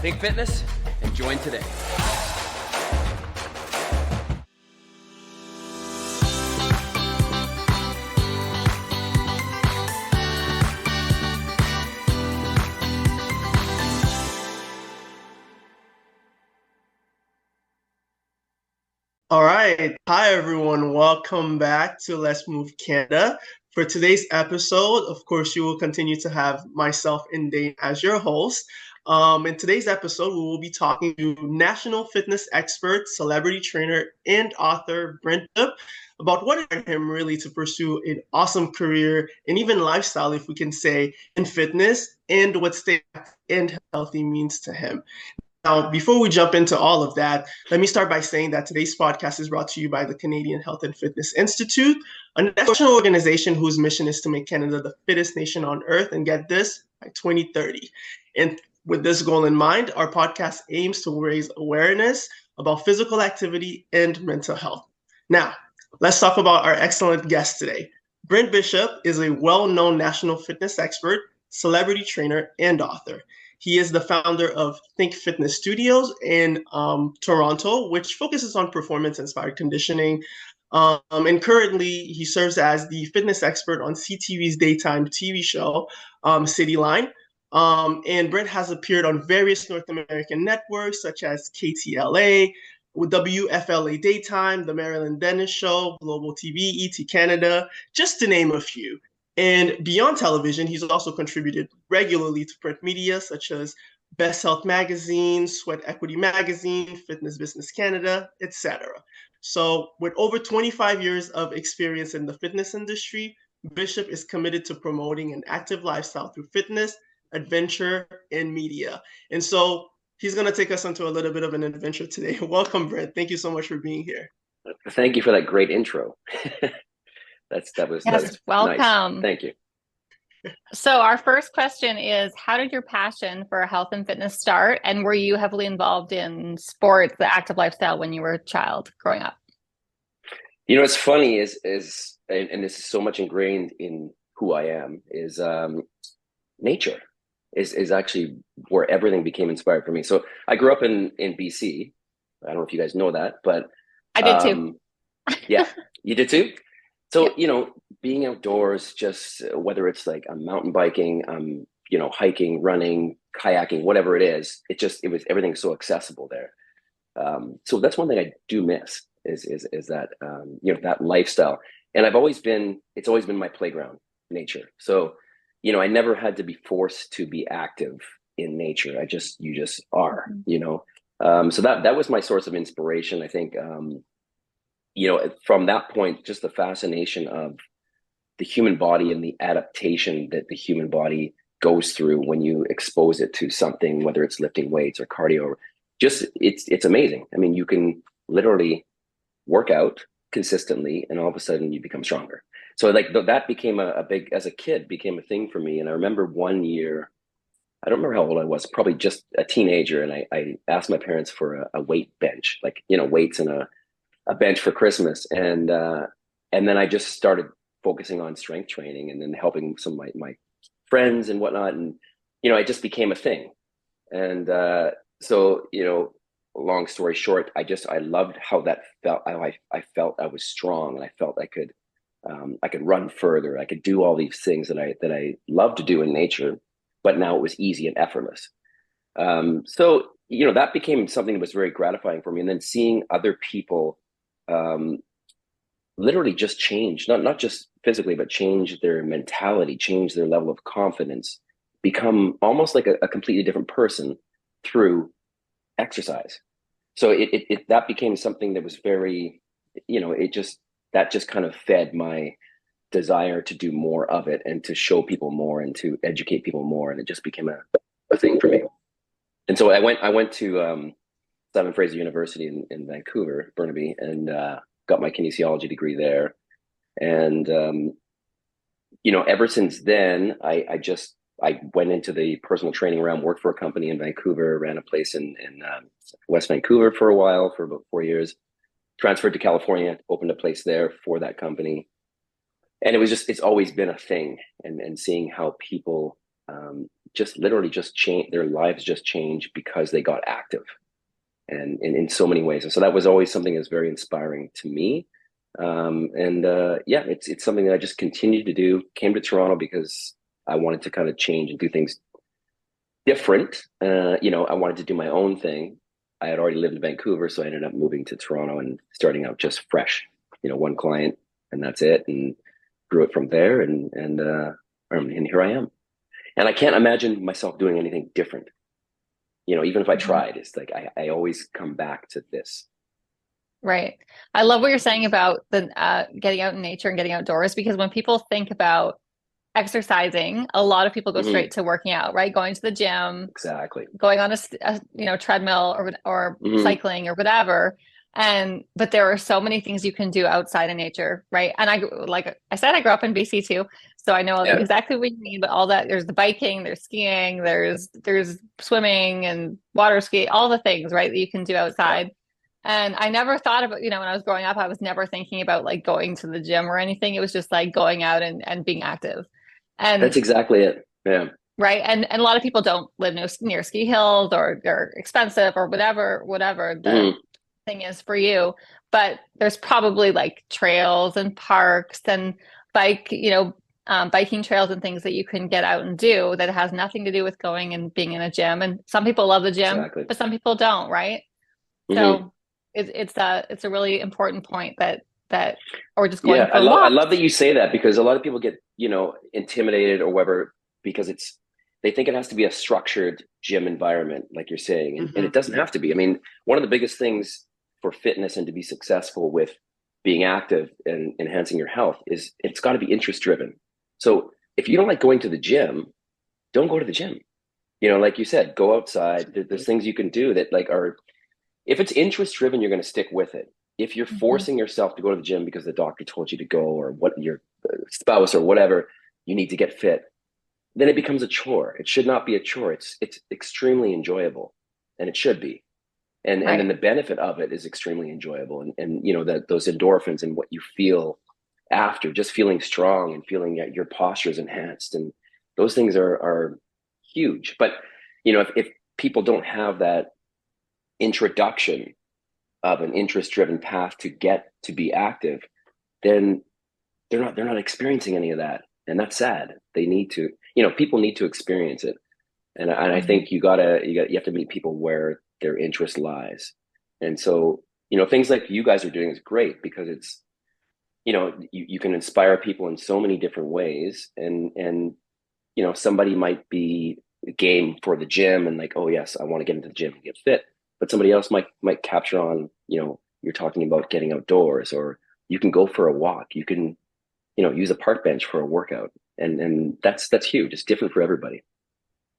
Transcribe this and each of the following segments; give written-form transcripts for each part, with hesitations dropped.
Think fitness and join today. All right. Hi, everyone. Welcome back to Let's Move Canada. For today's episode, of course, you will continue to have myself and Dane as your host. In today's episode, we will be talking to national fitness expert, celebrity trainer, and author Brent Bishop about what led him really to pursue an awesome career and even lifestyle, if we can say, in fitness and what staying active and healthy means to him. Now, before we jump into all of that, let me start by saying that today's podcast is brought to you by the Canadian Health and Fitness Institute, a national organization whose mission is to make Canada the fittest nation on earth, and get this, by 2030. And with this goal in mind, our podcast aims to raise awareness about physical activity and mental health. Now, let's talk about our excellent guest today. Brent Bishop is a well-known national fitness expert, celebrity trainer, and author. He is the founder of Think Fitness Studios in Toronto, which focuses on performance-inspired conditioning. And currently, he serves as the fitness expert on CTV's daytime TV show, Cityline. And Brent has appeared on various North American networks such as KTLA, with WFLA Daytime, the Marilyn Denis Show, Global TV, ET Canada, just to name a few. And beyond television, he's also contributed regularly to print media such as Best Health Magazine, Sweat Equity Magazine, Fitness Business Canada, etc. So with over 25 years of experience in the fitness industry, Bishop is committed to promoting an active lifestyle through fitness, adventure, and media. And so he's going to take us into a little bit of an adventure today. Welcome, Brent. Thank you so much for being here. Thank you for that great intro. That was welcome. Nice. Thank you. So our first question is, how did your passion for health and fitness start? And were you heavily involved in sports, the active lifestyle when you were a child growing up? You know, what's funny is and this is so much ingrained in who I am, is nature is actually where everything became inspired for me. So I grew up in BC. I don't know if you guys know that, but I did too. Yeah, you did too? So, you know, being outdoors, just whether it's like I'm mountain biking, hiking, running, kayaking, whatever it is, it was everything so accessible there. So that's one thing I do miss is that, that lifestyle. And it's always been my playground, nature. So, I never had to be forced to be active in nature. You just are, so that was my source of inspiration. I think, from that point, just the fascination of the human body and the adaptation that the human body goes through when you expose it to something, whether it's lifting weights or cardio, it's amazing. I mean, you can literally work out consistently and all of a sudden you become stronger. So like that became a big, as a kid, became a thing for me. And I remember one year, I don't remember how old I was, probably just a teenager. And I asked my parents for a weight bench, weights and a bench for Christmas. And then I just started focusing on strength training and then helping some of my friends and whatnot. And, it just became a thing. And so, long story short, I loved how that felt. I felt I was strong and I felt I could run further. I could do all these things that I love to do in nature, but now it was easy and effortless. So, that became something that was very gratifying for me. And then seeing other people literally just change, not just physically, but change their mentality, change their level of confidence, become almost like a completely different person through exercise. So that became something that was very, that just kind of fed my desire to do more of it and to show people more and to educate people more. And it just became a thing for me. And so I went to Simon Fraser University in Vancouver, Burnaby, and got my kinesiology degree there. And, ever since then, I went into the personal training realm, worked for a company in Vancouver, ran a place in West Vancouver for a while, for about 4 years, transferred to California, opened a place there for that company. And it's always been a thing. And seeing how people just literally just change, their lives just changed because they got active, and in so many ways. And so that was always something that's very inspiring to me. Yeah, it's something that I just continued to do. Came to Toronto because I wanted to kind of change and do things different. I wanted to do my own thing. I had already lived in Vancouver, so I ended up moving to Toronto and starting out just fresh. One client, and that's it, and grew it from there. And here I am. And I can't imagine myself doing anything different. Even if I tried, it's like I always come back to this. Right. I love what you're saying about the getting out in nature and getting outdoors, because when people think about exercising, a lot of people go straight to working out, right? Going to the gym, Exactly. going on a treadmill or cycling or whatever. But there are so many things you can do outside in nature, right? And like I said, I grew up in BC too, so I know exactly what you mean. But all that, there's the biking, there's skiing, there's swimming and water ski, all the things, right, that you can do outside. And I never thought about, when I was growing up, I was never thinking about like going to the gym or anything. It was just like going out and being active. And that's exactly it. Yeah. Right. And a lot of people don't live near ski hills, or they're expensive, or whatever the thing is for you. But there's probably like trails and parks and biking trails and things that you can get out and do that has nothing to do with going and being in a gym. And some people love the gym, but some people don't, right? So it's a really important point that or just going for I walks. love that you say that, because a lot of people get intimidated or whatever, because they think it has to be a structured gym environment, like you're saying, and it doesn't have to be. I mean, one of the biggest things for fitness and to be successful with being active and enhancing your health is it's got to be interest driven. So if you don't like going to the gym, don't go to the gym. Like you said, go outside. There's things you can do that if it's interest driven, you're going to stick with it. If you're forcing yourself to go to the gym because the doctor told you to go, or what your spouse or whatever, you need to get fit, then it becomes a chore. It should not be a chore. It's extremely enjoyable, and it should be. And then the benefit of it is extremely enjoyable. And that those endorphins and what you feel after, just feeling strong and feeling that your posture is enhanced, and those things are huge. But if people don't have that introduction of an interest-driven path to get to be active, then they're not experiencing any of that, and that's sad. They need to, people need to experience it, and I think you have to meet people where their interest lies. And so things like you guys are doing is great, because it's you can inspire people in so many different ways, and somebody might be game for the gym and like, oh yes, I want to get into the gym and get fit. But somebody else might capture on, you're talking about getting outdoors, or you can go for a walk. You can, use a park bench for a workout. And that's huge. It's different for everybody.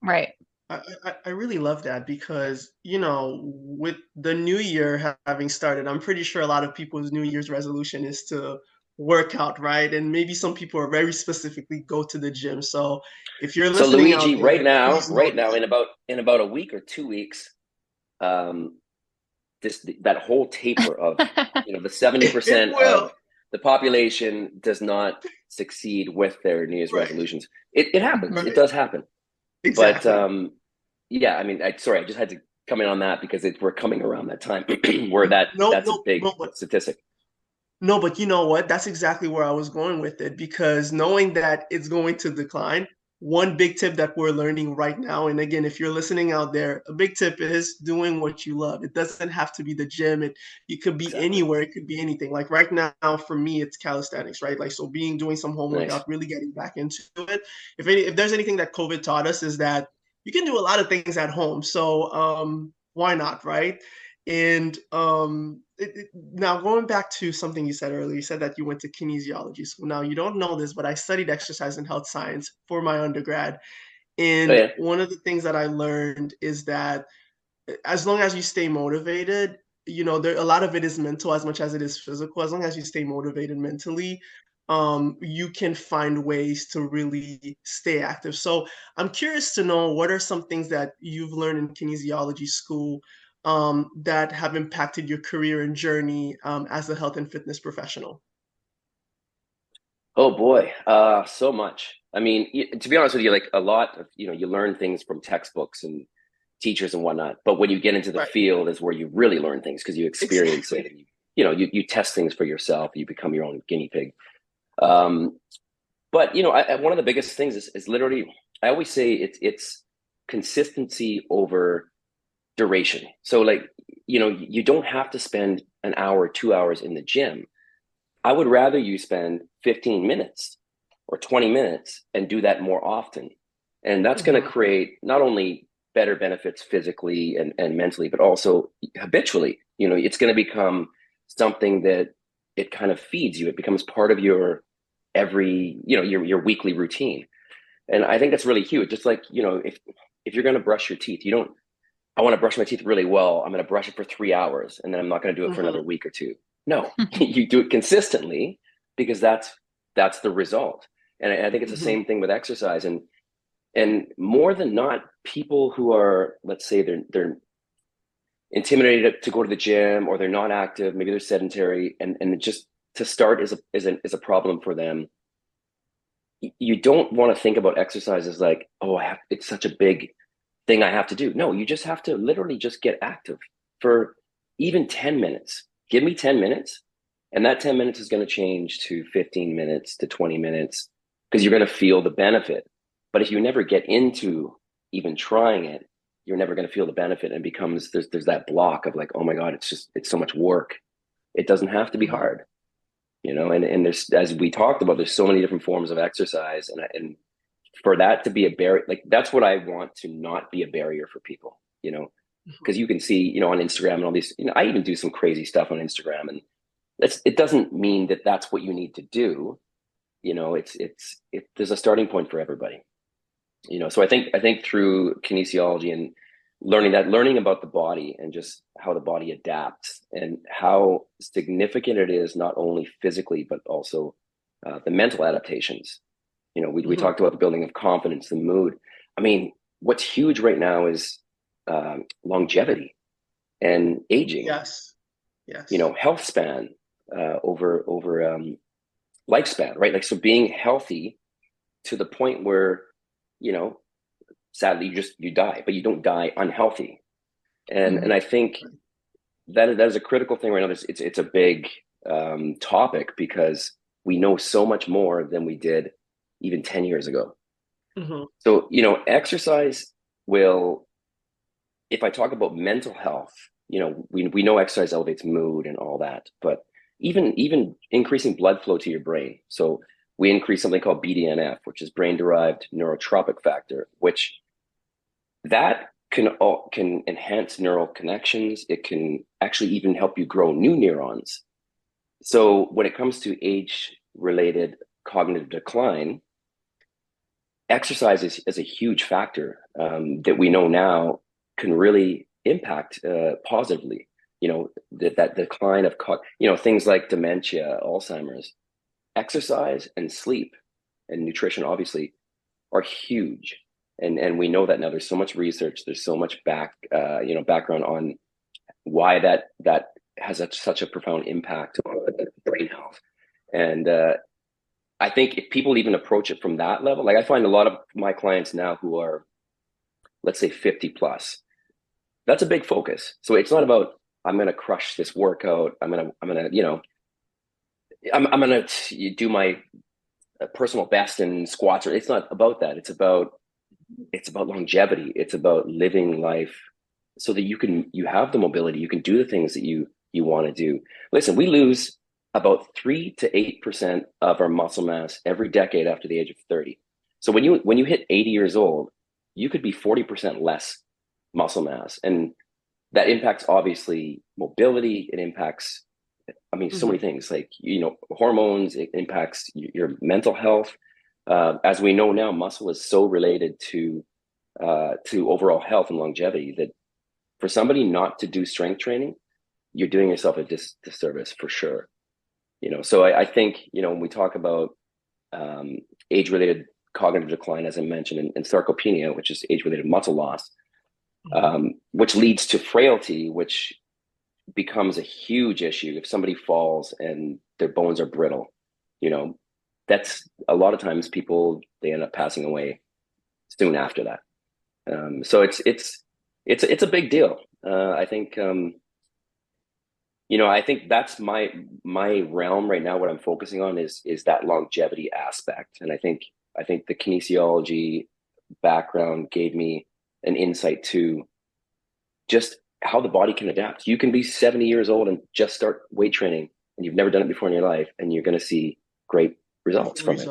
Right. I really love that, because, with the new year having started, I'm pretty sure a lot of people's New Year's resolution is to work out, right? And maybe some people are very specifically go to the gym. So if you're listening Luigi, out there, right now, that. in about a week or 2 weeks, that whole taper of the 70% of the population does not succeed with their New Year's resolutions. It happens. It does happen. Exactly. But yeah, I mean, I just had to come in on that, because we're coming around that time where that's a big statistic. No, but you know what? That's exactly where I was going with it, because knowing that it's going to decline, one big tip that we're learning right now, and again, if you're listening out there, a big tip is doing what you love. It doesn't have to be the gym. It could be anywhere. It could be anything. Like right now, for me, it's calisthenics, right? Like, so doing some home workout, really getting back into it. If there's anything that COVID taught us, is that you can do a lot of things at home. So why not, right? And now going back to something you said earlier, you said that you went to kinesiology school. Now, you don't know this, but I studied exercise and health science for my undergrad. And one of the things that I learned is that as long as you stay motivated, a lot of it is mental as much as it is physical. As long as you stay motivated mentally, you can find ways to really stay active. So I'm curious to know, what are some things that you've learned in kinesiology school that have impacted your career and journey as a health and fitness professional? Oh boy, so much. I mean, to be honest with you, like a lot of, you learn things from textbooks and teachers and whatnot. But when you get into the Right. field is where you really learn things because you experience Exactly. it. You test things for yourself. You become your own guinea pig. Um, but one of the biggest things is literally, I always say it's consistency over duration. So like, you don't have to spend an hour, 2 hours in the gym. I would rather you spend 15 minutes or 20 minutes and do that more often. And that's going to Mm-hmm. create not only better benefits physically and mentally, but also habitually. It's going to become something that it kind of feeds you. It becomes part of your your weekly routine. And I think that's really huge. Just like, if you're going to brush your teeth, you don't, I want to brush my teeth really well. I'm going to brush it for 3 hours and then I'm not going to do it for Mm-hmm. another week or two. No, you do it consistently because that's the result. And I think it's the Mm-hmm. same thing with exercise. And more than not, people who are, let's say they're intimidated to go to the gym or they're not active, maybe they're sedentary, and just to start is a problem for them. You don't want to think about exercise as like, oh, it's such a big thing I have to do. No, you just have to literally just get active for even 10 minutes. Give me 10 minutes, and that 10 minutes is going to change to 15 minutes to 20 minutes because you're going to feel the benefit. But if you never get into even trying it, you're never going to feel the benefit, and it becomes there's that block of like, oh my God, it's so much work. It doesn't have to be Mm-hmm. hard, and there's, as we talked about, there's so many different forms of exercise, and for that to be a barrier, like that's what I want to not be a barrier for people, because you can see, on Instagram and all these, I even do some crazy stuff on Instagram, and it doesn't mean that that's what you need to do. There's a starting point for everybody, so I think through kinesiology and learning about the body and just how the body adapts and how significant it is, not only physically, but also the mental adaptations. We Mm-hmm. talked about the building of confidence, the mood. I mean, what's huge right now is longevity and aging. Yes. Yes. Health span over lifespan, right? Like, so being healthy to the point where, you know, sadly you die, but you don't die unhealthy. And Mm-hmm. and I think that is a critical thing right now. It's a big topic because we know so much more than we did even 10 years ago. Mm-hmm. So, exercise will, if I talk about mental health, we know exercise elevates mood and all that, but even increasing blood flow to your brain. So we increase something called BDNF, which is brain derived neurotrophic factor, which that can enhance neural connections. It can actually even help you grow new neurons. So when it comes to age related cognitive decline, exercise is a huge factor that we know now can really impact positively. That decline of things like dementia, Alzheimer's. Exercise and sleep and nutrition obviously are huge, and we know that now. There's so much research. There's so much background on why that has such a profound impact on brain health. And I think if people even approach it from that level, like I find a lot of my clients now who are, let's say, 50 plus, that's a big focus. So it's not about, I'm going to crush this workout. I'm going to do my personal best in squats. It's not about that. It's about longevity. It's about living life so that you have the mobility. You can do the things that you want to do. Listen, we lose about 3 to 8% of our muscle mass every decade after the age of 30. So when you hit 80 years old, you could be 40% less muscle mass, and that impacts obviously mobility. It impacts, I mean, so Mm-hmm. many things like hormones. It impacts your mental health. As we know now, muscle is so related to overall health and longevity that for somebody not to do strength training, you're doing yourself a disservice for sure. So I think when we talk about age-related cognitive decline, as I mentioned, and sarcopenia, which is age-related muscle loss, which leads to frailty, which becomes a huge issue if somebody falls and their bones are brittle. that's a lot of times people, they end up passing away soon after that. So it's a big deal. I think, I think that's my realm right now. What I'm focusing on is that longevity aspect. And I think the kinesiology background gave me an insight to just how the body can adapt. You can be 70 years old and just start weight training, and you've never done it before in your life, and you're going to see great results from it,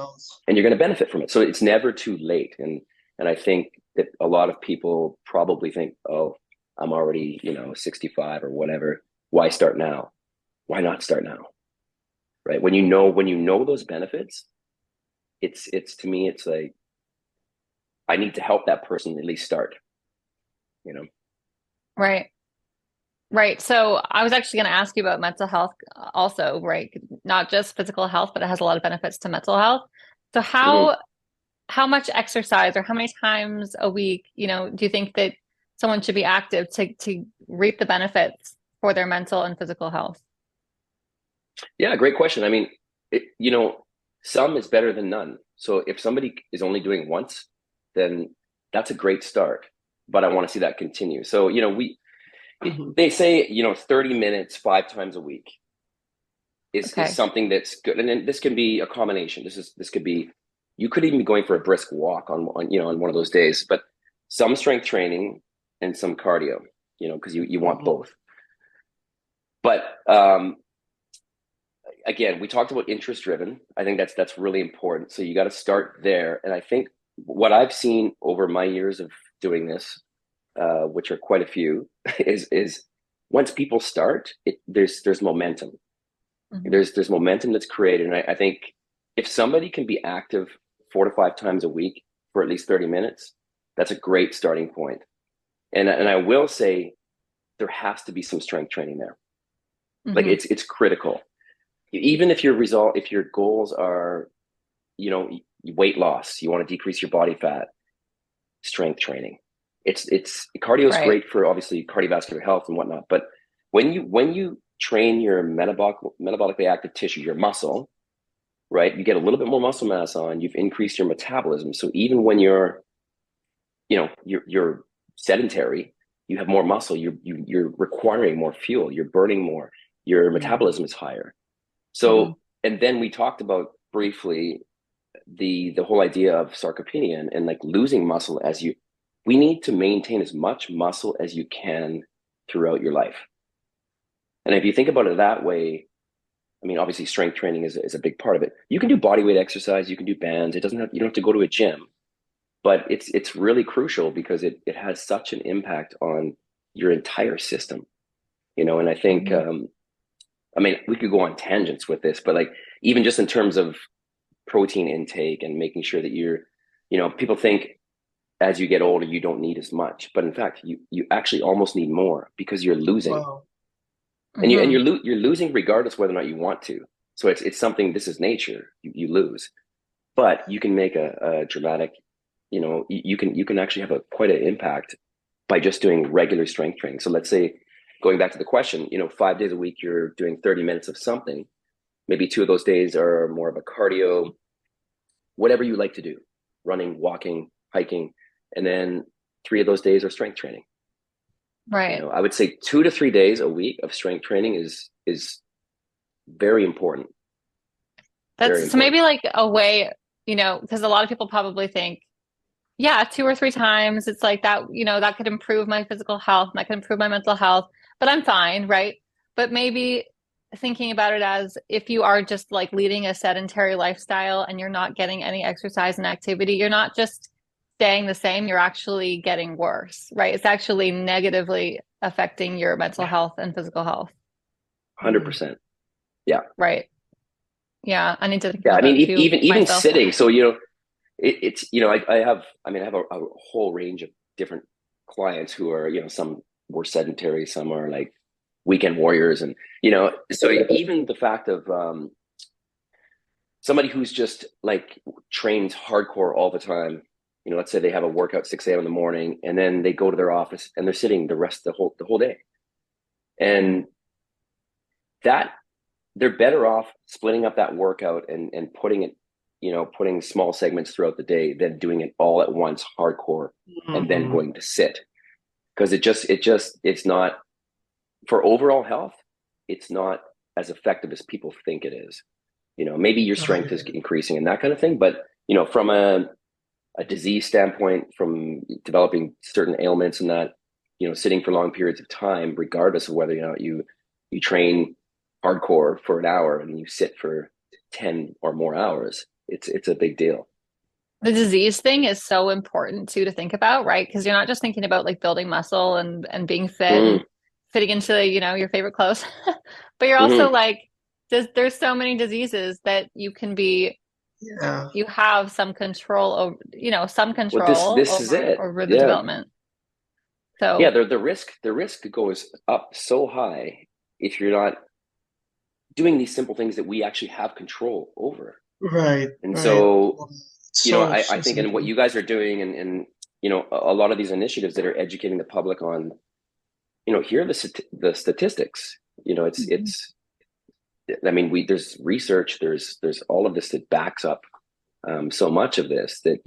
and you're going to benefit from it. So it's never too late. And I think that a lot of people probably think, oh, I'm already 65 or whatever. Why start now? Why not start now? Right? When you know those benefits, it's to me, it's like, I need to help that person at least start. Right. So I was actually going to ask you about mental health also, right? Not just physical health, but it has a lot of benefits to mental health. So how much exercise, or how many times a week, do you think that someone should be active to reap the benefits for their mental and physical health? Yeah, great question. I mean, some is better than none. So if somebody is only doing once, then that's a great start. But I want to see that continue. So, they say, 30 minutes 5 times a week is something that's good. And then this can be a combination. This could be, you could even be going for a brisk walk on one of those days, but some strength training and some cardio, because you want both. But again, we talked about interest driven. I think that's really important. So you got to start there. And I think what I've seen over my years of doing this, which are quite a few, is once people start, there's momentum. Mm-hmm. There's momentum that's created. And I think if somebody can be active 4 to 5 times a week for at least 30 minutes, that's a great starting point. And I will say there has to be some strength training there. Mm-hmm. Like it's critical. Even if your goals are, weight loss, you want to decrease your body fat, strength training. It's cardio is great for obviously cardiovascular health and whatnot. But when you train your metabolically active tissue, your muscle, right, you get a little bit more muscle mass on, you've increased your metabolism. So even when you're sedentary, you have more muscle, you're requiring more fuel, you're burning more, your metabolism is higher. So, and then we talked about briefly the whole idea of sarcopenia and like losing muscle we need to maintain as much muscle as you can throughout your life. And if you think about it that way, I mean, obviously strength training is a big part of it. You can do body weight exercise, you can do bands. You don't have to go to a gym, but it's really crucial because it has such an impact on your entire system, and I think, I mean, we could go on tangents with this, but like, even just in terms of protein intake and making sure that people think as you get older, you don't need as much, but in fact, you actually almost need more because you're losing. Wow. And you're losing regardless whether or not you want to. So it's something, this is nature, you lose, but you can make a dramatic, you can actually have quite an impact by just doing regular strength training. So let's say, going back to the question, 5 days a week, you're doing 30 minutes of something. Maybe 2 of those days are more of a cardio, whatever you like to do, running, walking, hiking. And then 3 of those days are strength training. Right. I would say 2 to 3 days a week of strength training is very important. So maybe like a way, because a lot of people probably think, 2 or 3 times, it's like that, that could improve my physical health, that could improve my mental health, but I'm fine, right? But maybe thinking about it as if you are just like leading a sedentary lifestyle and you're not getting any exercise and activity, you're not just staying the same, you're actually getting worse, right? It's actually negatively affecting your mental health and physical health. 100%. Yeah. Right. Yeah. I need to think about that too, even myself. sitting. So, it's, I have a whole range of different clients who are, some were sedentary, some are like weekend warriors. And, so even the fact of, somebody who's just like trains hardcore all the time, let's say they have a workout 6 a.m. in the morning and then they go to their office and they're sitting the whole day. And that they're better off splitting up that workout and putting it putting small segments throughout the day, then doing it all at once, hardcore, and then going to sit. Because it's not, for overall health, it's not as effective as people think it is. Maybe your strength is increasing and that kind of thing, but from a disease standpoint, from developing certain ailments and that, sitting for long periods of time, regardless of whether you train hardcore for an hour and you sit for 10 or more hours, it's a big deal. The disease thing is so important too to think about, right? Because you're not just thinking about like building muscle and being fit and fitting into your favorite clothes, but you're also like, there's so many diseases that you can be, you have some control over, some control this is it. over the development. So yeah, the risk goes up so high if you're not doing these simple things that we actually have control over. Right. And right. so, I think, simple. and what you guys are doing, and a lot of these initiatives that are educating the public on, here are the statistics. It's. I mean, there's research. There's all of this that backs up so much of this that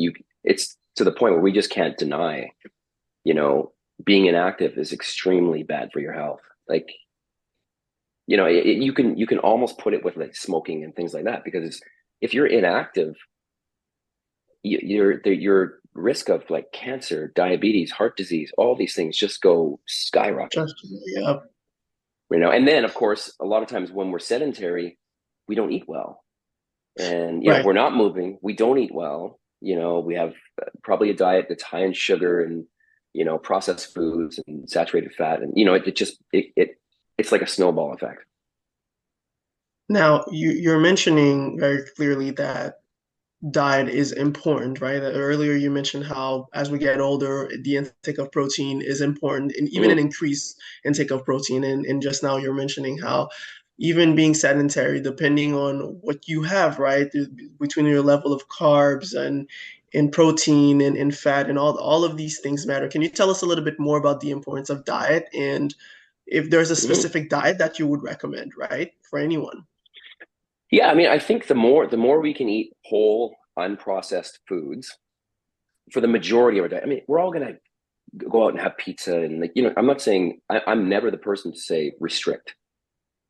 it's to the point where we just can't deny. Being inactive is extremely bad for your health. Like, you can almost put it with like smoking and things like that, because if you're inactive, your risk of like cancer, diabetes, heart disease, all these things just go skyrocket. Yeah. And then of course, a lot of times when we're sedentary, we don't eat well, and Right. we're not moving, we don't eat well. We have probably a diet that's high in sugar and processed foods and saturated fat, and it's like a snowball effect. Now, you're mentioning very clearly that diet is important, right? Earlier you mentioned how as we get older, the intake of protein is important, and even an increased intake of protein. And just now you're mentioning how even being sedentary, depending on what you have, right, between your level of carbs and protein and fat and all of these things matter. Can you tell us a little bit more about the importance of diet, and if there's a specific diet that you would recommend, right, for anyone? Yeah, I mean, I think the more we can eat whole, unprocessed foods for the majority of our diet. I mean, we're all gonna go out and have pizza, and like, I'm not saying, I'm never the person to say restrict.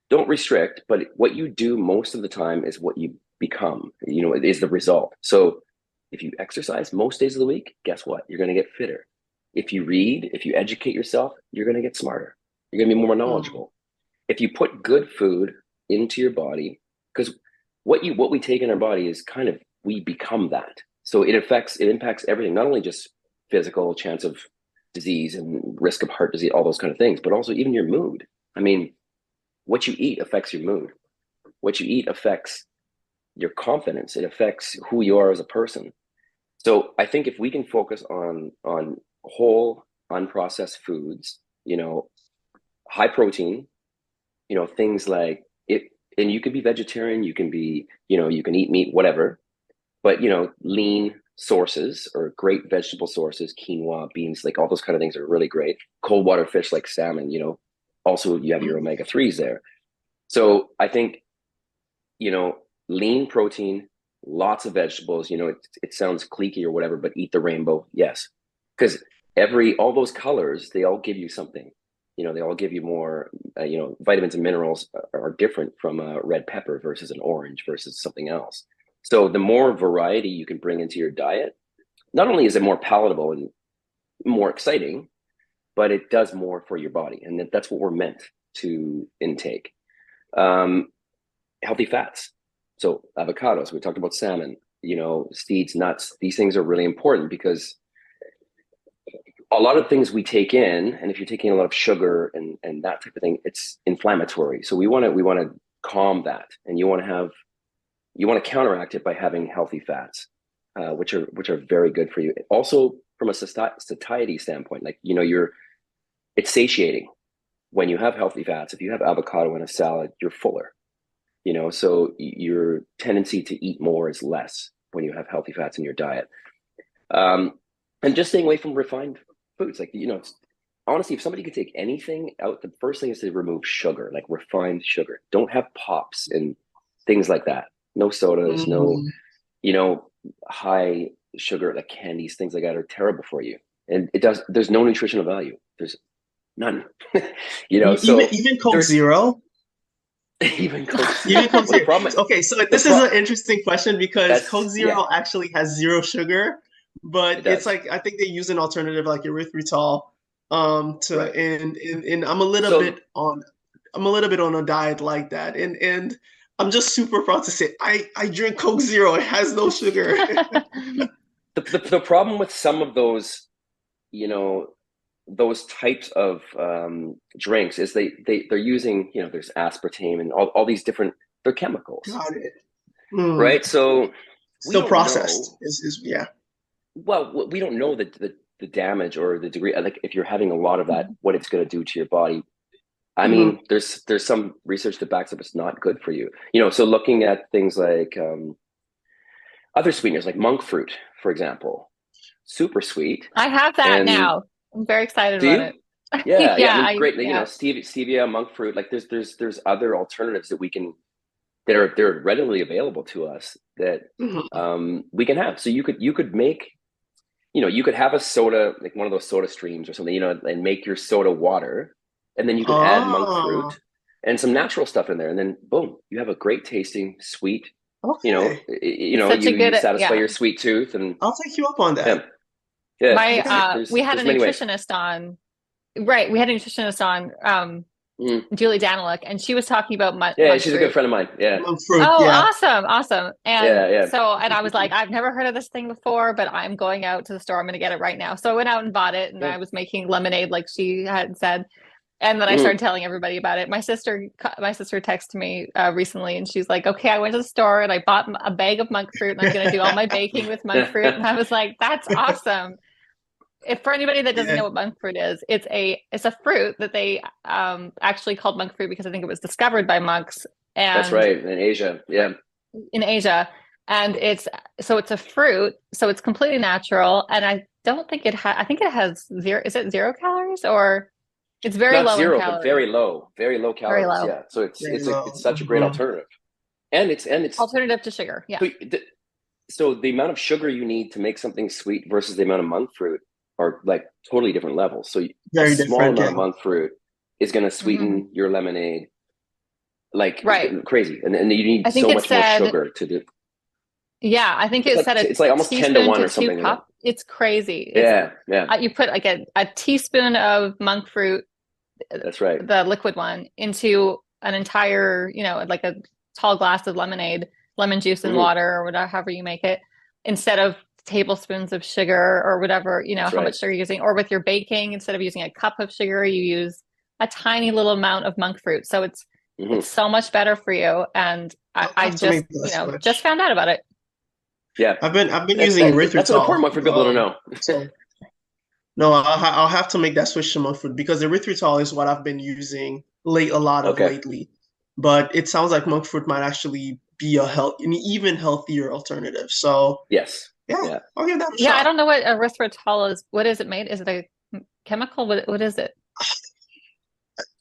Don't restrict, but what you do most of the time is what you become. It is the result. So if you exercise most days of the week, guess what? You're gonna get fitter. If you read, if you educate yourself, you're gonna get smarter. You're gonna be more knowledgeable. If you put good food into your body, because what we take in our body is kind of, we become that. So it impacts everything, not only just physical chance of disease and risk of heart disease, all those kind of things, but also even your mood. I mean, what you eat affects your mood. What you eat affects your confidence. It affects who you are as a person. So I think if we can focus on whole, unprocessed foods, high protein, things like it, and you can be vegetarian, you can be, you can eat meat, whatever, but lean sources or great vegetable sources, quinoa, beans, like all those kind of things are really great. Cold water fish like salmon, also you have your omega-3s there. So I think, lean protein, lots of vegetables, it sounds cliquey or whatever, but eat the rainbow. Yes. Because all those colors, they all give you something. They all give you more, vitamins and minerals are different from a red pepper versus an orange versus something else. So the more variety you can bring into your diet, not only is it more palatable and more exciting, but it does more for your body. And that's what we're meant to intake. Healthy fats. So avocados, we talked about salmon, seeds, nuts. These things are really important because a lot of things we take in, and if you're taking a lot of sugar and that type of thing, it's inflammatory. So we want to calm that, and you want to counteract it by having healthy fats, which are very good for you. Also, from a satiety standpoint, like it's satiating when you have healthy fats. If you have avocado in a salad, you're fuller. So your tendency to eat more is less when you have healthy fats in your diet. And just staying away from refined foods, like honestly, if somebody could take anything out, the first thing is to remove sugar, like refined sugar. Don't have pops and things like that. No sodas, no high sugar, like candies, things like that are terrible for you. And there's no nutritional value. There's none. So even Coke Zero. Even Coke Even Coke Zero. Problem, okay, so this is an interesting question because Coke Zero actually has zero sugar, but it's like I think they use an alternative like erythritol and I'm a little bit on a diet like that, and I'm just super proud to say I drink Coke Zero. It has no sugar. the problem with some of those, those types of drinks is they're using, there's aspartame and all these different, they're chemicals. Got it. Right. So still processed yeah. Well, we don't know the damage or the degree, like if you're having a lot of that, what it's going to do to your body. I mean, there's some research that backs up it's not good for you. So looking at things like other sweeteners like monk fruit, for example, super sweet. I have that now. I'm very excited about it. Yeah, I mean, great. Stevia, monk fruit. Like there's other alternatives that they're readily available to us that we can have. So you could make, you could have a soda, like one of those soda streams or something, and make your soda water, and then you could add monk fruit and some natural stuff in there, and then boom, you have a great tasting sweet. You satisfy your sweet tooth, and I'll take you up on that. Yeah. We had a nutritionist on, right? We had a nutritionist on, Julie Daniluk, and she was talking about monk she's fruit. a good friend of mine. Yeah. Awesome. And so, and I was like, I've never heard of this thing before, but I'm going out to the store. I'm going to get it right now. So I went out and bought it, and I was making lemonade like she had said. And then I started telling everybody about it. My sister texted me recently, and she's like, okay, I went to the store and I bought a bag of monk fruit, and I'm going to do all my baking with monk fruit. And I was like, that's awesome. If for anybody that doesn't know what monk fruit is, it's a fruit that they actually called monk fruit because I think it was discovered by monks. And that's right, in Asia. Yeah. In Asia. And it's a fruit, so it's completely natural. And I don't think I think it has is it 0 calories, or it's very Not low zero, in calories. But very low calories. Very low. Yeah. So it's such a great alternative. And it's alternative to sugar. Yeah. So the amount of sugar you need to make something sweet versus the amount of monk fruit are like totally different levels. So a small amount of monk fruit is going to sweeten your lemonade like crazy. And you need so much more sugar to do. Yeah, I think it said it's like almost 10 to 1 or something. It's crazy. Yeah. You put like a teaspoon of monk fruit. That's right. The liquid one into an entire, like a tall glass of lemonade, lemon juice and water, or whatever, however you make it, instead of tablespoons of sugar or whatever, how much sugar you're using. Or with your baking, instead of using a cup of sugar, you use a tiny little amount of monk fruit. So it's so much better for you. And I just, just found out about it. Yeah, I've been using erythritol. That's an important one for people to know. No, I'll have to make that switch to monk fruit because erythritol is what I've been using lately. But it sounds like monk fruit might actually be an even healthier alternative. So yes, I'll give that a shot. Yeah, I don't know what erythritol is. What is it made? Is it a chemical? What is it?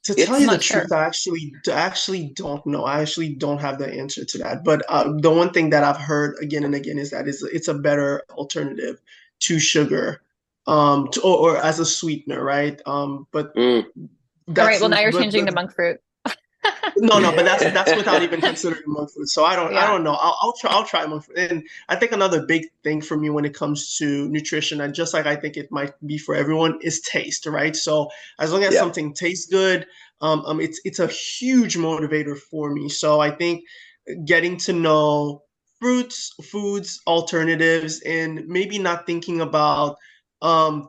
To tell you the truth, I actually don't know. I actually don't have the answer to that. But the one thing that I've heard again and again is that it's a better alternative to sugar, or as a sweetener, right? But all right. Well, now you're changing to monk fruit. No, but that's without even considering monk fruit. So I don't know. I'll try monk fruit. And I think another big thing for me when it comes to nutrition, and just like I think it might be for everyone, is taste, right? So as long as something tastes good, it's a huge motivator for me. So I think getting to know fruits, foods, alternatives, and maybe not thinking about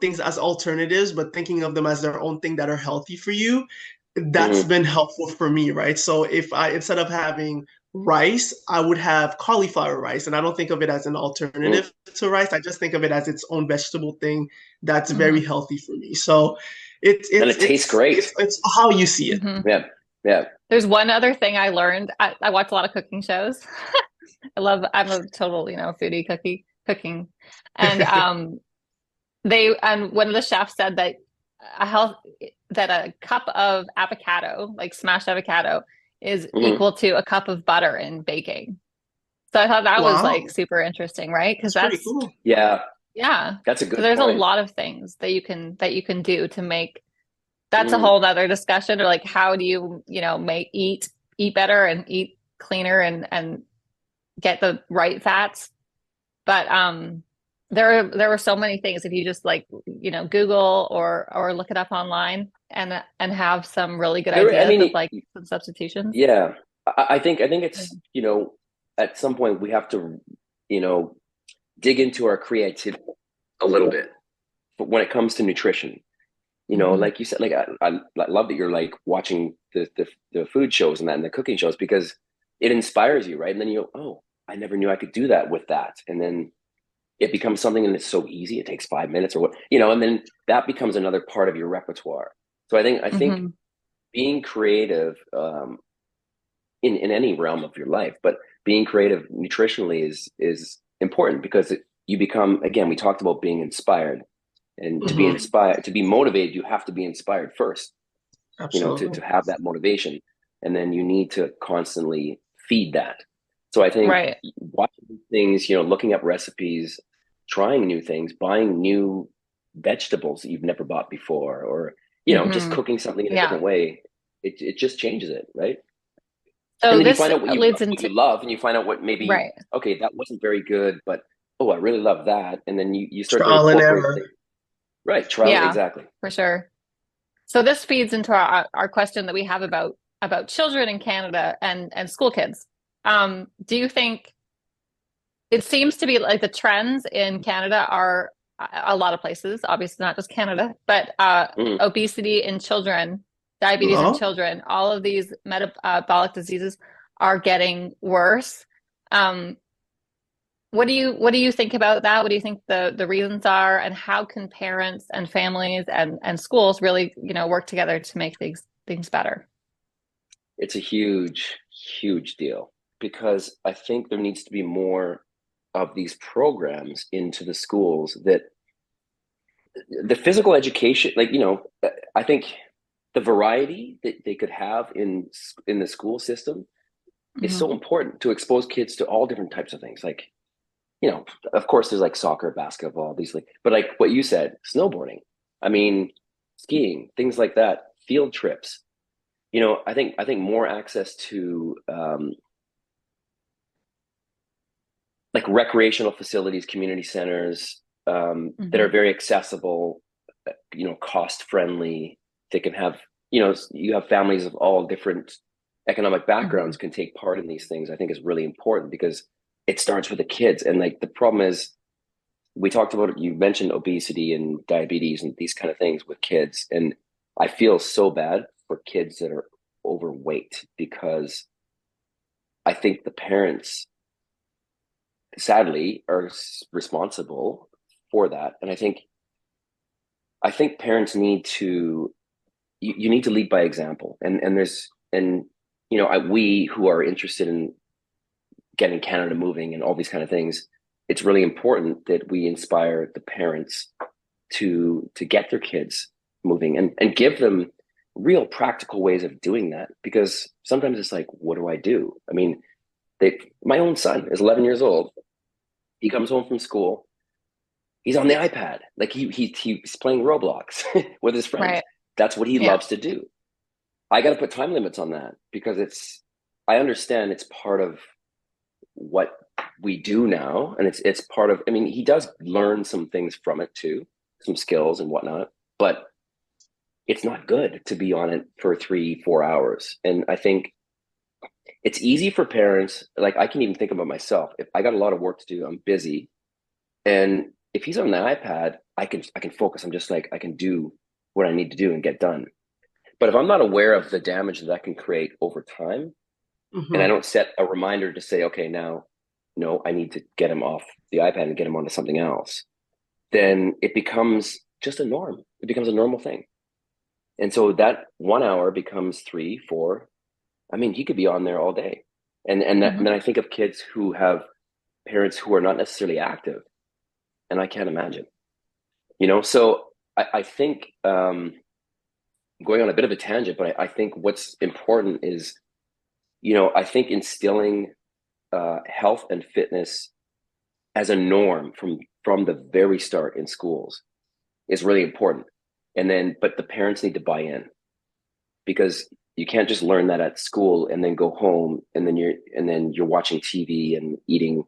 things as alternatives, but thinking of them as their own thing that are healthy for you. That's been helpful for me, right? So if instead of having rice, I would have cauliflower rice, and I don't think of it as an alternative to rice. I just think of it as its own vegetable thing that's very healthy for me. So it tastes great. It's how you see it. Yeah. There's one other thing I learned. I watch a lot of cooking shows. I'm a total, foodie cooking. And one of the chefs said that a cup of avocado, like smashed avocado, is equal to a cup of butter in baking. So I thought that was Wow. like super interesting, right? Because That's pretty cool. Yeah, yeah. that's a So good there's a point. lot of things that you can do to make that's a Mm, whole other discussion, or like how do you, make eat better and eat cleaner and get the right fats. But there were so many things if you just like, Google or look it up online and have some really good I ideas of mean, like some substitutions. yeah, I think it's, at some point we have to, dig into our creativity a little bit when it comes to nutrition. Mhm. Like you said, like I love that you're like watching the food shows and that and the cooking shows because it inspires you, right? And then you go, oh, I never knew I could do that with that. And then it becomes something and it's so easy. It takes 5 minutes or what, and then that becomes another part of your repertoire. So I think Mhm. being creative in any realm of your life, but being creative nutritionally is important because you become, again, we talked about being inspired, and to be Hmm. inspired, to be motivated, you have to be inspired first, to Absolutely. have that motivation, and then you need to constantly feed that. So I think Right. watching things, looking up recipes, trying new things, buying new vegetables that you've never bought before, or just Hmm. cooking something in a Yeah. different way, it just changes it, right? And So then you this find out leads what you into love, and you find out what maybe, right. okay, that wasn't very good, but oh, I really love that, and then you start to Trial and incorporate error. things. Right, trial, Yeah, exactly. for sure. So this feeds into our question that we have about children in Canada and school kids. Do you think it seems to be like the trends in Canada are a lot of places, obviously not just Canada, but Mhm. obesity in children, diabetes in Well, children, all of these metabolic diseases are getting worse. Um, what do you think about that? What do you think the reasons are, and how can parents and families and schools really, work together to make things better? It's a huge, huge deal because I think there needs to be more of these programs into the schools, that the physical education, like, I think the variety that they could have in the school system is Hmm. so important to expose kids to all different types of things. Like, of course there's like soccer, basketball, these, like, but like what you said, snowboarding, I mean, skiing, things like that, field trips. I think more access to like recreational facilities, community centers, that Hmm. are very accessible, cost friendly. They can have, you have families of all different economic Hmm. backgrounds can take part in these things. I think is really important because it starts with the kids. And like the problem is, we talked about it, you mentioned obesity and diabetes and these kind of things with kids. And I feel so bad for kids that are overweight because I think the parents sadly are responsible for that. And I think parents need to, you need to lead by example. And there's, and we who are interested in getting Canada moving and all these kind of things, it's really important that we inspire the parents to get their kids moving, and give them real practical ways of doing that, because sometimes it's like, what do I do? I mean, my own son is 11 years old. He comes home from school, he's on the iPad, like he's playing Roblox with his friends. Right. That's what he Yeah. loves to do. I got to put time limits on that because I understand it's part of what we do now, and it's part of, I mean, he does learn some things from it too, some skills and whatnot, but it's not good to be on it for 3 4 hours. And I think it's easy for parents, like I can even think about myself, if I got a lot of work to do, I'm busy, and if he's on the iPad, I can focus. I'm just like, I can do what I need to do and get done. But if I'm not aware of the damage that can create over time, and I hmm don't set a reminder to say, okay, now, no, I need to get him off the iPad and get him onto something else, then it becomes just a norm. It becomes a normal thing. And so that 1 hour becomes 3 4. I mean, he could be on there all day. And Hmm. then I think of kids who have parents who are not necessarily active, and I can't imagine. So I think, going on a bit of a tangent, but I think what's important is, I think instilling health and fitness as a norm from the very start in schools is really important. And then, but the parents need to buy in, because you can't just learn that at school and then go home and then you're watching TV and eating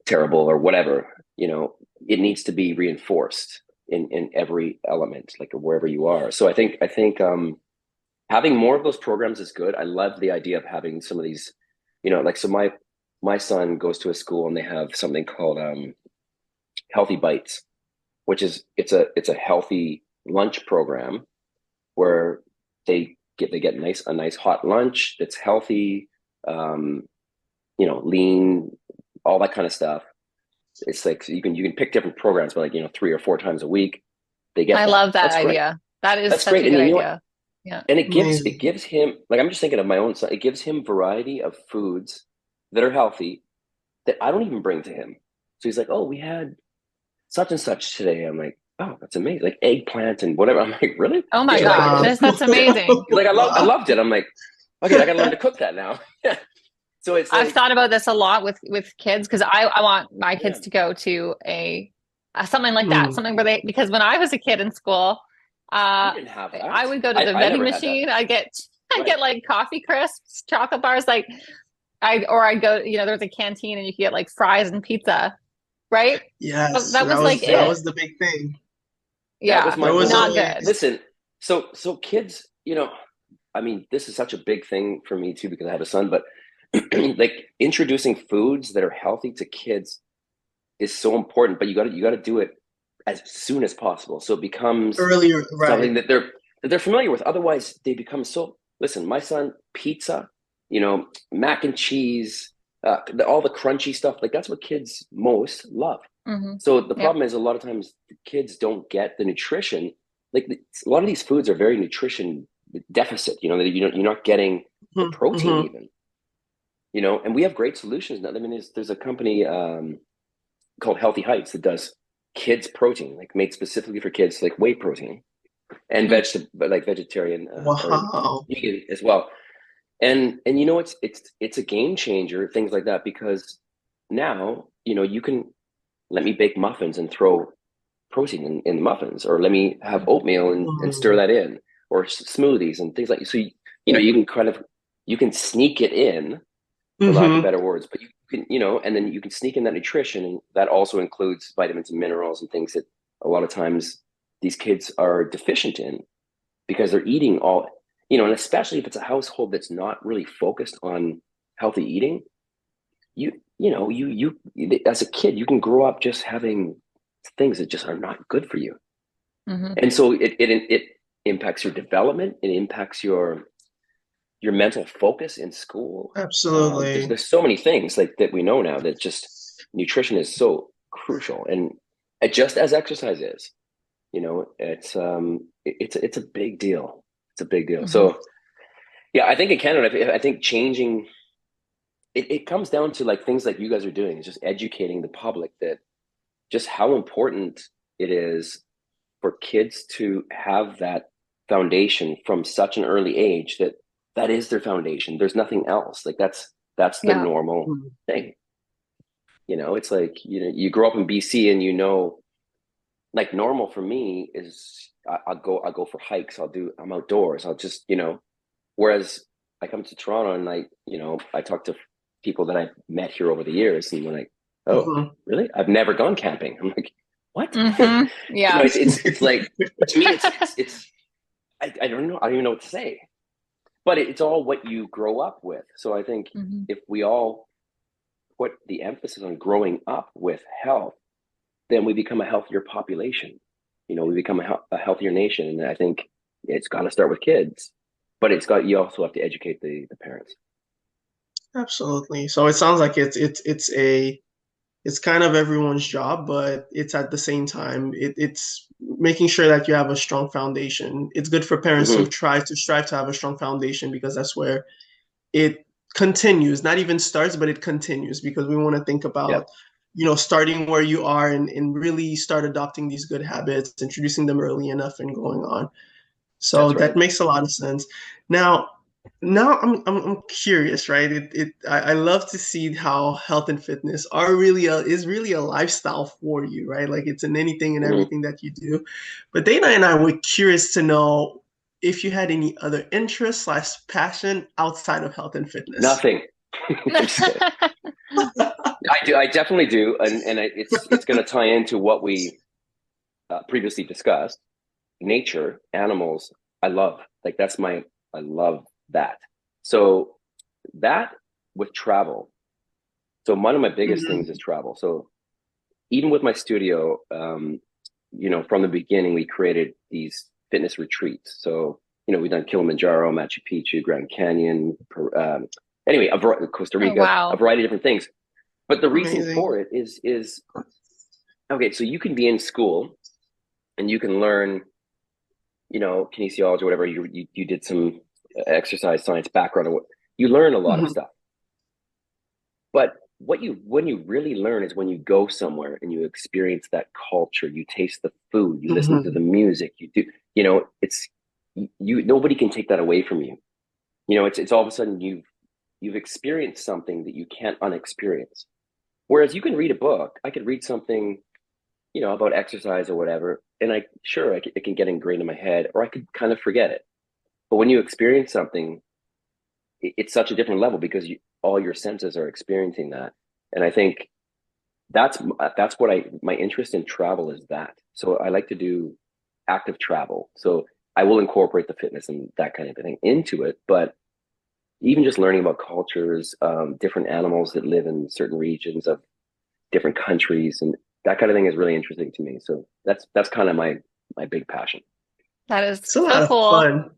terrible or whatever. You know, it needs to be reinforced in every element, like wherever you are. So I think having more of those programs is good. I love the idea of having some of these, you know, like, so my son goes to a school and they have something called Healthy Bites, which is it's a healthy lunch program where they get a nice hot lunch that's healthy, you know, lean, all that kind of stuff. It's like, so you can pick different programs, but like, you know, 3 or 4 times a week they get. I love that idea. That is such a good idea. Yeah. And it gives him, like, I'm just thinking of my own son, it gives him variety of foods that are healthy that I don't even bring to him. So he's like, oh, we had such and such today. I'm like, oh, that's amazing. Like eggplant and whatever. I'm like, really? Oh my gosh, that's amazing. Like, I loved it. I'm like, okay, I gotta learn to cook that now. So it's like, I've thought about this a lot with kids, because I want my kids to go to a something like that, something where because when I was a kid in school, didn't have that. I would go to the vending machine. I get like coffee crisps, chocolate bars, like I'd go, you know, there's a canteen and you could get like fries and pizza, right? Yes, that was the big thing. Yeah, that was not good. Listen, so kids, you know, I mean, this is such a big thing for me too, because I have a son, but like introducing foods that are healthy to kids is so important, but you got to do it as soon as possible, so it becomes earlier, right, something that they're familiar with. Otherwise they become so, listen, my son, pizza, you know, mac and cheese, all the crunchy stuff, like that's what kids most love. So the problem is, a lot of times the kids don't get the nutrition. Like, a lot of these foods are very nutrition deficit, you know, that you're not getting the protein even, you know. And we have great solutions now. I mean, there's a company called Healthy Heights that does kids protein, like made specifically for kids, like whey protein and vegetarian or vegan as well. And you know, it's a game changer, things like that, because now, you know, you can let me bake muffins and throw protein in the muffins, or let me have oatmeal and stir that in, or smoothies and things like that. So you know, you can sneak it in, for lack of better words, but you can, you know, and then you can sneak in that nutrition, and that also includes vitamins and minerals and things that a lot of times these kids are deficient in, because they're eating all, you know. And especially if it's a household that's not really focused on healthy eating, you know, you as a kid, you can grow up just having things that just are not good for you. And so it impacts your development. It impacts your mental focus in school. Absolutely. There's so many things like that we know now, that just nutrition is so crucial, and just as exercise is, you know, it's a big deal. It's a big deal. So yeah, I think in Canada, I think changing, it comes down to like things like you guys are doing, is just educating the public that just how important it is for kids to have that foundation from such an early age, that is their foundation. There's nothing else. Like that's the normal thing. You know, it's like, you know, you grow up in BC and, you know, like normal for me is I'll go for hikes. I'm outdoors. I'll just, you know, whereas I come to Toronto and you know, I talk to people that I've met here over the years, and they're like, oh, really? I've never gone camping. I'm like, what? Yeah. You know, it's like, to me, it's I don't know. I don't even know what to say. But it's all what you grow up with. So I think if we all put the emphasis on growing up with health, then we become a healthier population. You know, we become a healthier nation. And I think it's got to start with kids, but you also have to educate the parents. Absolutely. So it sounds like it's kind of everyone's job, but it's at the same time, it's making sure that you have a strong foundation. It's good for parents to strive to have a strong foundation, because that's where it continues, not even starts, but it continues, because we want to think about, you know, starting where you are and really start adopting these good habits, introducing them early enough and going on. So that makes a lot of sense. Now, Now I'm curious, right? I love to see how health and fitness are really is really a lifestyle for you, right? Like it's in anything and Mhm. everything that you do. But Dana and I were curious to know if you had any other interest slash passion outside of health and fitness. Nothing. I'm just kidding. I do. I definitely do, and it's going to tie into what we previously discussed. Nature, animals. I love like that's my. I love that. So that with travel. So one of my biggest Mhm. things is travel. So even with my studio, from the beginning, we created these fitness retreats. So, we've done Kilimanjaro, Machu Picchu, Grand Canyon, anyway, Costa Oh, Rica, a wow. variety of different things. But the reason Amazing. for it is okay. So you can be in school and you can learn, kinesiology or whatever. You did some exercise science background, or what you learn a lot of Mhm. stuff. But when you really learn is when you go somewhere and you experience that culture, you taste the food, you listen to Mhm. the music, you do, it's nobody can take that away from you. It's all of a sudden you've experienced something that you can't unexperience. Whereas you can read a book, I could read something, about exercise or whatever, and it can get ingrained in my head, or I could kind of forget it. But when you experience something, it's such a different level because all your senses are experiencing that. And I think that's what my interest in travel is that. So I like to do active travel. So I will incorporate the fitness and that kind of thing into it. But even just learning about cultures, different animals that live in certain regions of different countries, and that kind of thing is really interesting to me. So that's kind of my big passion. That is It's a lot so of cool. fun.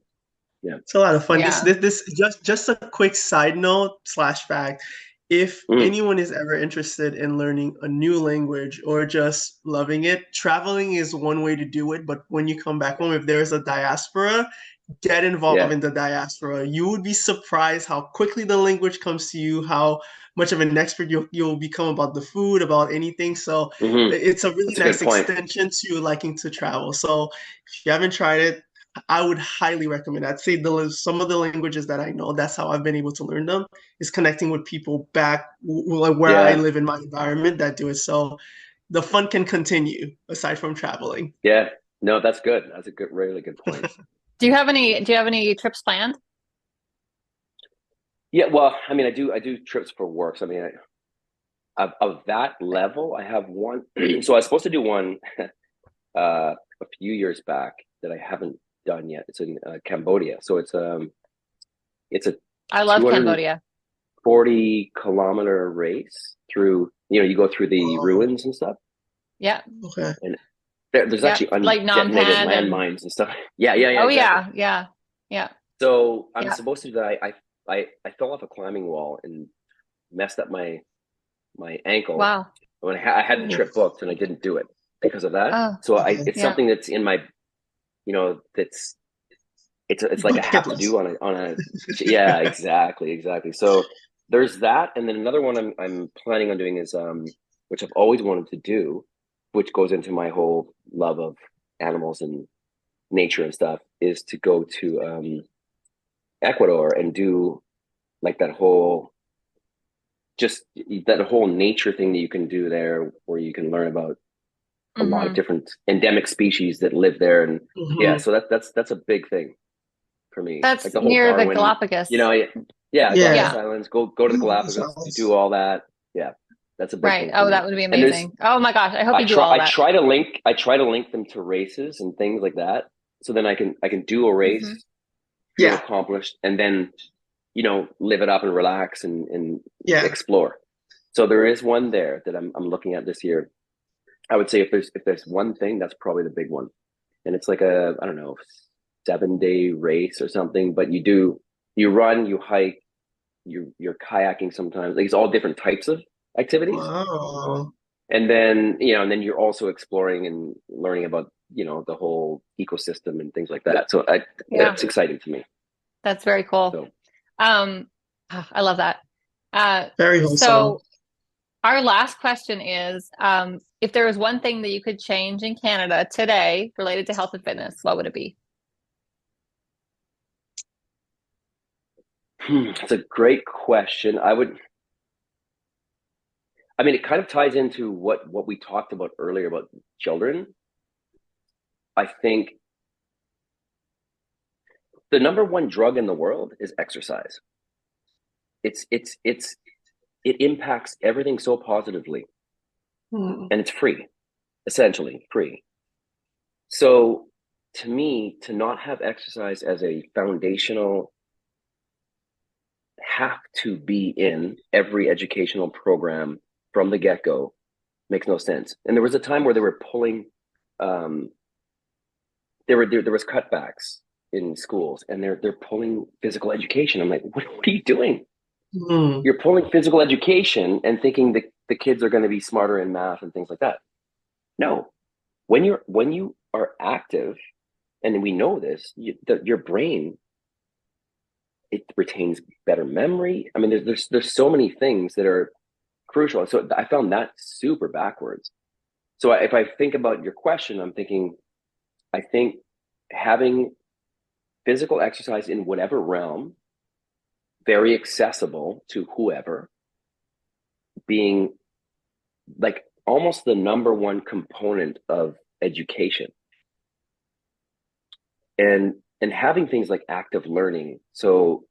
Yeah. It's a lot of fun. Yeah. This just a quick side note slash fact. If Mm, anyone is ever interested in learning a new language or just loving it, traveling is one way to do it. But when you come back home, if there's a diaspora, get involved yeah. in the diaspora. You would be surprised how quickly the language comes to you, how much of an expert you'll become about the food, about anything. So it's a really That's a good nice point. extension to liking to travel. So if you haven't tried it, I would highly recommend. I'd say some of the languages that I know, that's how I've been able to learn them, is connecting with people back where I Yeah. live in my environment that do it. So the fun can continue aside from traveling. Yeah. No, that's good. That's a really good point. Do you have any trips planned? Yeah, well, I mean, I do trips for work. So I mean, of that level, I have one. So I was supposed to do one a few years back that I haven't done yet. It's in Cambodia. So it's a I love 240 Cambodia. kilometer race through. You go through the Oh, ruins and stuff, Yeah. okay. and there's Yeah. actually Like Phnom undetonated Penh and landmines and stuff. Yeah, oh exactly. yeah, yeah, yeah, So I'm yeah. supposed to do that. I fell off a climbing wall and messed up my ankle Wow. when I had the Oh, trip booked and I didn't do it because of that. Oh, So okay. it's yeah. something that's in my, that's it's like I Bucket have to do list. on a yeah, exactly. So there's that, and then another one I'm planning on doing is which I've always wanted to do, which goes into my whole love of animals and nature and stuff, is to go to Ecuador and do like just that whole nature thing that you can do there, where you can learn about a lot of Hmm. different endemic species that live there, and yeah, Hmm. so that's a big thing for me, That's like the whole near the Darwin, Galapagos. yeah, Yeah. Galapagos Yeah. Islands, go to the Ooh, Galapagos, Gonzalez. do all that. Yeah, that's a big Right. thing for Oh, that me. would be And there's amazing. Oh my gosh. I hope you do all of that. I try to link them to races and things like that, so then I can do a race, Hmm. feel Yeah. accomplished, and then live it up and relax and Yeah. explore. So there is one there that I'm looking at this year. I would say if there's one thing, that's probably the big one. And it's like a, I don't know, 7-day race or something, but you run, you hike, you're kayaking sometimes. Like it's all different types of activities. Wow. And then you're also exploring and learning about, the whole ecosystem and things like that. So Yeah. that's exciting to me. That's very cool. So I love that. Very wholesome. So our last question is, if there was one thing that you could change in Canada today related to health and fitness, what would it be? It's a great question. It kind of ties into what we talked about earlier about children. I think the number one drug in the world is exercise. It impacts everything so positively, and it's free, essentially free. So to me, to not have exercise as a foundational, have to be in every educational program from the get-go makes no sense. And there was a time where they were pulling, there was cutbacks in schools, and they're pulling physical education. I'm like, what are you doing? You're pulling physical education and thinking that the kids are going to be smarter in math and things like that. No, when you are active, and we know this, your brain, it retains better memory. I mean, there's so many things that are crucial. So I found that super backwards. So if I think about your question, I think having physical exercise in whatever realm, very accessible to whoever, being like almost the number one component of education. And having things like active learning. So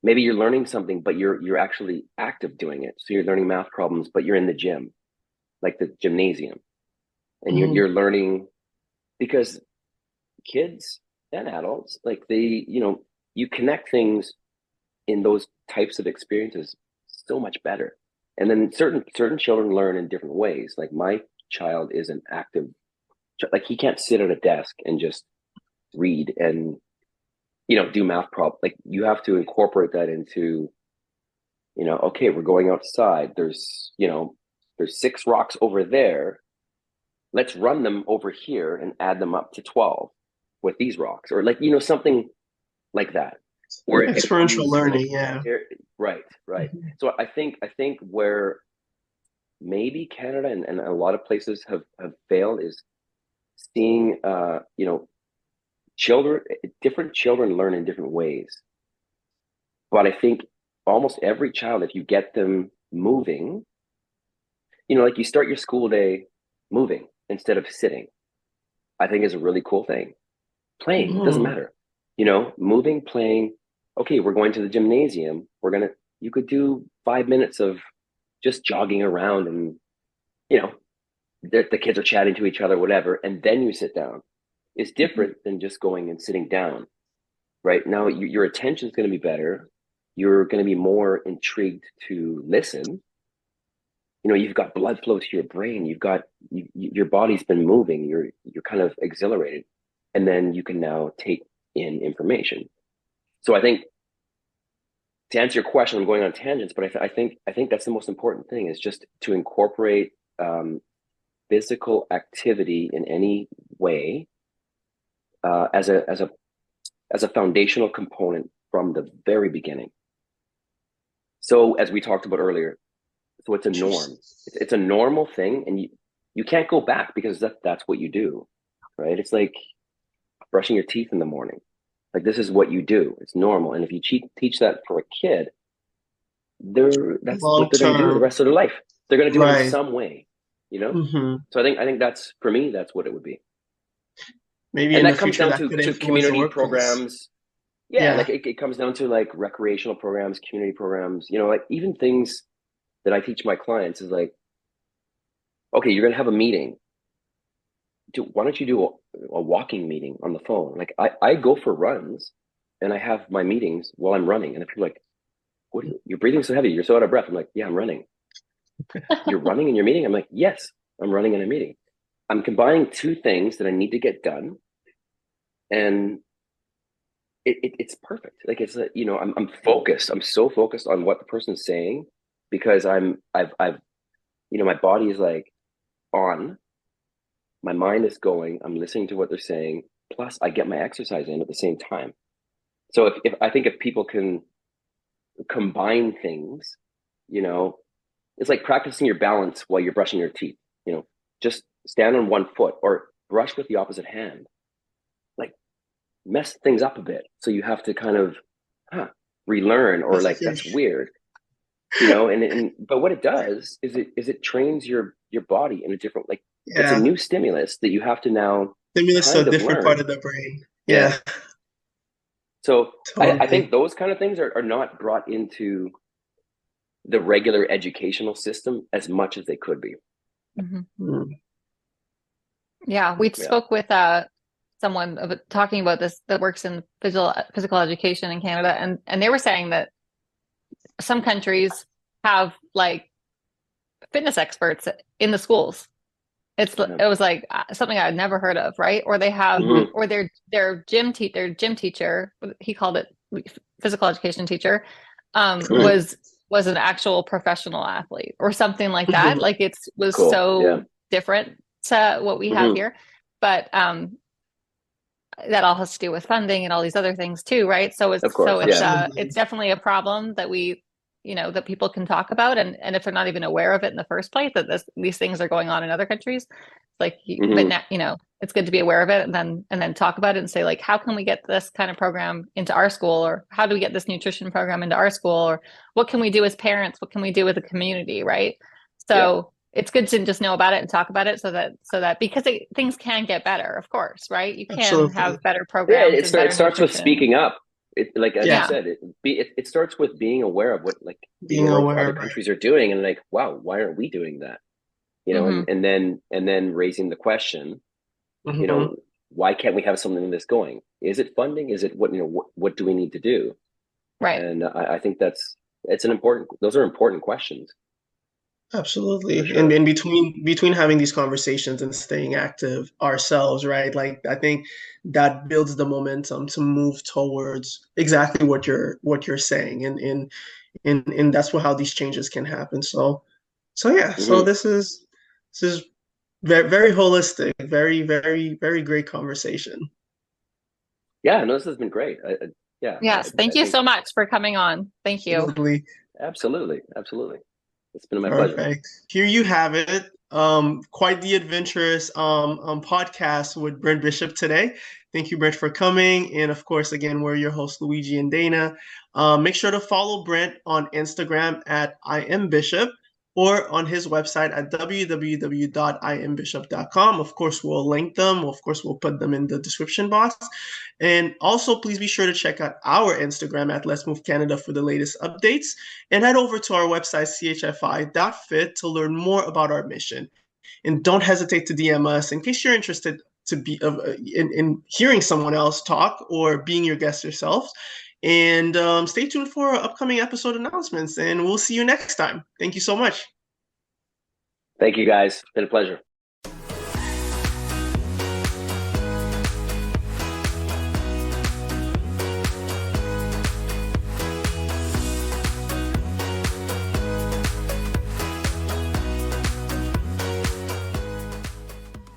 maybe you're learning something, but you're actually active doing it. So you're learning math problems, but you're in the gym, like the gymnasium, and you're learning, because kids and adults, like you connect things in those types of experiences so much better. And then certain children learn in different ways. Like my child is an active, like he can't sit at a desk and just read and do math problems. Like you have to incorporate that into, okay, we're going outside, there's 6 rocks over there, let's run them over here and add them up to 12 with these rocks, or like something like that, or experiential learning. Yeah, right. So I think where maybe Canada and a lot of places have failed is seeing different children learn in different ways. But I think almost every child, if you get them moving, like you start your school day moving instead of sitting, I think is a really cool thing. Playing, doesn't matter. Moving, playing. Okay, we're going to the gymnasium. You could do 5 minutes of just jogging around, and, the kids are chatting to each other, whatever, and then you sit down. Is different than just going and sitting down. Right now, your attention is going to be better. You're going to be more intrigued to listen. You've got blood flow to your brain. Your body's been moving. You're kind of exhilarated, and then you can now take in information. So I think, to answer your question, I'm going on tangents, but I think that's the most important thing, is just to incorporate physical activity in any way as a foundational component from the very beginning. So as we talked about earlier, so it's a norm. It's a normal thing, and you can't go back, because that's what you do, right? It's like brushing your teeth in the morning. Like, this is what you do. It's normal. And if you teach that for a kid, that's what they're going to do the rest of their life. They're going to do it in some way, So I think that's, for me, that's what it would be. Maybe and in that the comes future, down to community programs. Yeah. Like it comes down to like recreational programs, community programs, like even things that I teach my clients is like, okay, you're going to have a meeting. Why don't you do a walking meeting on the phone? Like I go for runs and I have my meetings while I'm running. And if you're like, you're breathing so heavy, you're so out of breath. I'm like, yeah, I'm running. You're running in your meeting? I'm like, yes, I'm running in a meeting. I'm combining 2 things that I need to get done. And it's perfect. Like it's I'm focused. I'm so focused on what the person's saying, because I've my body is like on, my mind is going, I'm listening to what they're saying, plus I get my exercise in at the same time. So if people can combine things, it's like practicing your balance while you're brushing your teeth. Just stand on one foot or brush with the opposite hand. Like, mess things up a bit. So you have to kind of, relearn, or That's a like that's huge weird, you know. And but what it does is it trains your body in a different, like, it's a yeah. new stimulus that you have to now Stimulus to a kind of different part learn. of the brain. Yeah. Yeah, So I think totally. those kind of things are not brought into the regular educational system as much as they could be. Mhm. Mm. Yeah, we Yeah. spoke with someone talking about this that works in physical education in Canada, and they were saying that some countries have like fitness experts in the schools. It was like something I had never heard of, right? Or they have, Mhm. or their gym teacher, he called it physical education teacher, Mhm. was an actual professional athlete or something like that. Mhm. Like was Cool. Yeah. so different to what we have Mhm. here, but that all has to do with funding and all these other things too, right? So Of course. Yeah. it's definitely a problem that we, that people can talk about, and if they're not even aware of it in the first place, that these things are going on in other countries, like, but Mhm. now, it's good to be aware of it, and then talk about it and say, like, how can we get this kind of program into our school, or how do we get this nutrition program into our school, or what can we do as parents, what can we do as a community, right? Yeah. So it's good to just know about it and talk about it, so that because things can get better, of course, right? You can Absolutely. have better Yeah. programs and It better starts with nutrition. speaking up. It, like as you Yeah, Yeah. said, it starts with being aware of what, like, the being world, aware other of it. countries are doing, and like, wow, why aren't we doing that? You know, Hmm. and then raising the question, you Hmm. know, why can't we have something that's going? Is it funding? Is it what, you know, what do we need to do? Right. And I think it's an important, those are important questions for Absolutely. And sure. between having these conversations and staying active ourselves, right? Like I think that builds the momentum to move towards exactly what you're saying. And that's how these changes can happen. So yeah, so Hmm. this is very, very holistic, very, very, very great conversation. Yeah, no, this has been great. Yeah, Yes. Thank I you think so much for coming on. Thank you. Absolutely. absolutely, absolutely. It's been my pleasure. Perfect. Here you have it. Quite the adventurous podcast with Brent Bishop today. Thank you, Brent, for coming. And of course, again, we're your hosts, Luigi and Dana. Make sure to follow Brent on Instagram at I am Bishop, or on his website at www.iambishop.com. Of course, we'll link them. Of course, we'll put them in the description box. And also, please be sure to check out our Instagram at Let's Move Canada for the latest updates. And head over to our website, chfi.fit, to learn more about our mission. And don't hesitate to DM us in case you're interested to be in hearing someone else talk or being your guest yourself. And stay tuned for our upcoming episode announcements. And we'll see you next time. Thank you so much. Thank you guys. It's been a pleasure.